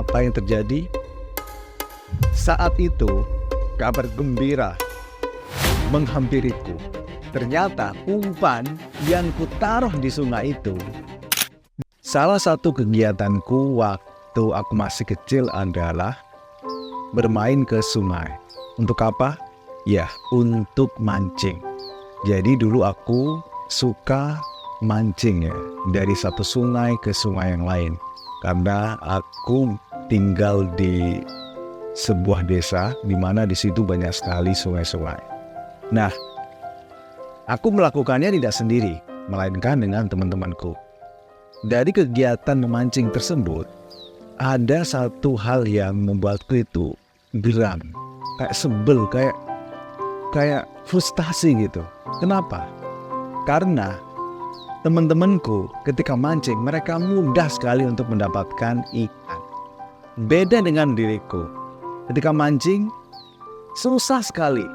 apa yang terjadi? Saat itu, kabar gembira menghampiriku. Ternyata umpan yang kutaruh di sungai itu, salah satu kegiatanku waktu aku masih kecil adalah bermain ke sungai. Untuk apa? Ya, untuk mancing. Jadi dulu aku suka mancing ya, dari satu sungai ke sungai yang lain. Karena aku tinggal di sebuah desa di mana di situ banyak sekali sungai-sungai. Nah, aku melakukannya tidak sendiri, melainkan dengan teman-temanku. Dari kegiatan memancing tersebut, ada satu hal yang membuatku itu geram, kayak sebel, kayak frustasi gitu. Kenapa? Karena teman-temanku ketika mancing, mereka mudah sekali untuk mendapatkan ikan. Beda dengan diriku. Ketika mancing, susah sekali.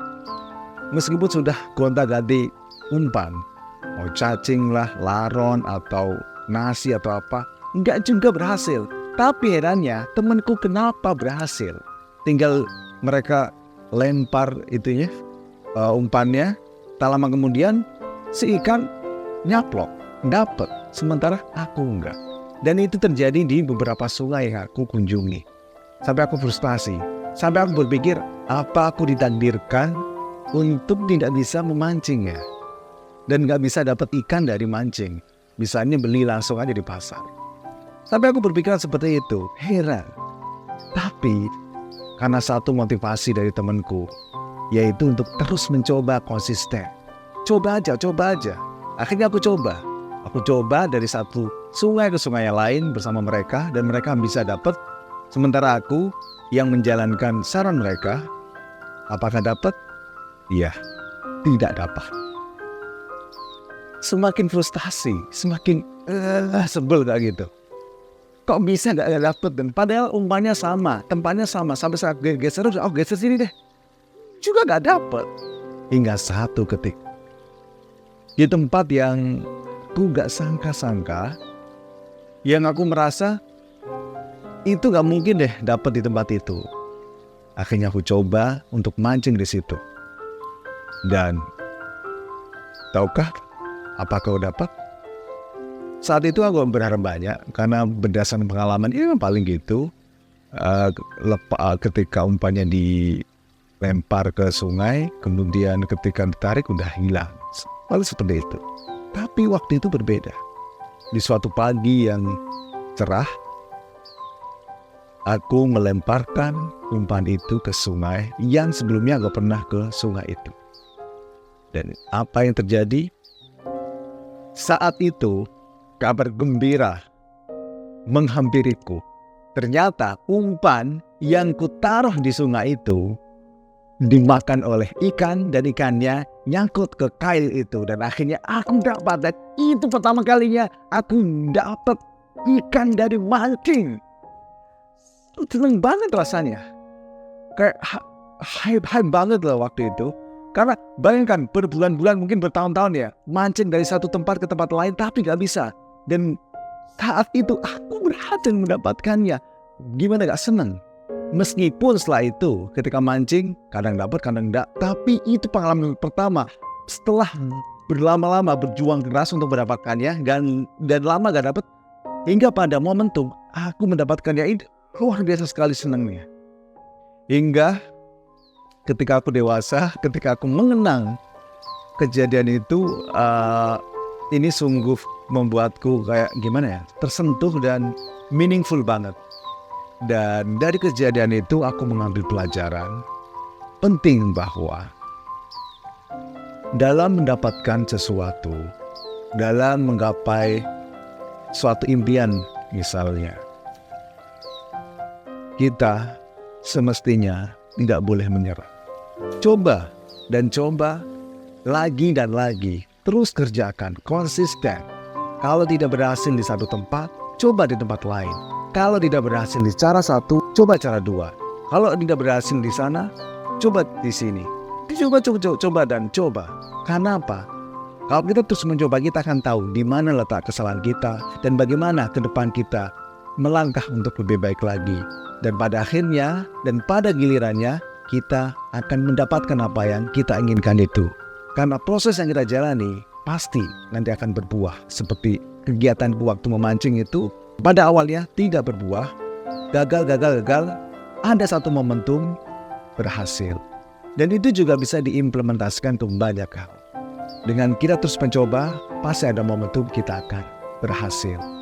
Meskipun sudah gonta-ganti umpan, mau cacing lah, laron, atau nasi atau apa, enggak juga berhasil. Tapi herannya, temanku kenapa berhasil? Tinggal mereka lempar itunya, umpannya, tak lama kemudian si ikan nyaplok, dapat, sementara aku enggak. Dan itu terjadi di beberapa sungai yang aku kunjungi. Sampai aku frustasi, sampai aku berpikir, apa aku ditakdirkan untuk tidak bisa memancing ya? Dan gak bisa dapat ikan dari mancing. Bisanya beli langsung aja di pasar. Sampai aku berpikiran seperti itu, heran. Tapi karena satu motivasi dari temanku, yaitu untuk terus mencoba konsisten. Coba aja. Akhirnya aku coba. Aku coba dari satu sungai ke sungai yang lain bersama mereka, dan mereka bisa dapat. Sementara aku yang menjalankan saran mereka, apakah dapat? Iya, tidak dapat. Semakin frustasi, semakin sebel kayak gitu. Kok bisa gak dapet? Dan padahal umpannya sama, tempatnya sama. Sampai saat geser, geser sini deh, juga gak dapet. Hingga satu ketika, di tempat yang aku gak sangka-sangka, yang aku merasa itu gak mungkin deh dapet di tempat itu. Akhirnya aku coba untuk mancing di situ. Dan tahukah apakah aku dapat? Saat itu aku berharap banyak, karena berdasarkan pengalaman ini paling gitu. Ketika umpannya dilempar ke sungai, kemudian ketika ditarik udah hilang. Paling seperti itu. Tapi waktu itu berbeda. Di suatu pagi yang cerah, aku melemparkan umpan itu ke sungai yang sebelumnya gak pernah ke sungai itu. Dan apa yang terjadi? Saat itu kabar gembira menghampiriku. Ternyata umpan yang kutaruh di sungai itu dimakan oleh ikan, dan ikannya nyangkut ke kail itu. Dan akhirnya aku dapat, dan itu pertama kalinya aku dapat ikan dari mancing. Seneng banget rasanya, kayak hype banget loh waktu itu. Karena bayangkan berbulan-bulan, mungkin bertahun-tahun ya, mancing dari satu tempat ke tempat lain tapi gak bisa. Dan saat itu aku berhasil mendapatkannya. Gimana gak seneng? Meskipun setelah itu ketika mancing kadang dapat kadang enggak, tapi itu pengalaman pertama setelah berlama-lama berjuang keras untuk mendapatkannya, dan lama gak dapat, hingga pada momentum aku mendapatkannya, itu luar biasa sekali senangnya. Hingga ketika aku dewasa, ketika aku mengenang kejadian itu, ini sungguh membuatku kayak gimana ya, tersentuh dan meaningful banget. Dan dari kejadian itu aku mengambil pelajaran penting bahwa dalam mendapatkan sesuatu, dalam menggapai suatu impian misalnya, kita semestinya tidak boleh menyerah. Coba dan coba, lagi dan lagi, terus kerjakan, konsisten. Kalau tidak berhasil di satu tempat, coba di tempat lain. Kalau tidak berhasil di cara satu, coba cara dua. Kalau tidak berhasil di sana, coba di sini. Coba dan coba. Karena apa? Kalau kita terus mencoba, kita akan tahu di mana letak kesalahan kita dan bagaimana ke depan kita melangkah untuk lebih baik lagi. Dan pada akhirnya dan pada gilirannya kita akan mendapatkan apa yang kita inginkan itu. Karena proses yang kita jalani pasti nanti akan berbuah. Seperti kegiatan waktu memancing itu pada awalnya tidak berbuah, gagal, ada satu momentum berhasil. Dan itu juga bisa diimplementasikan untuk banyak hal. Dengan kita terus mencoba, pasti ada momentum kita akan berhasil.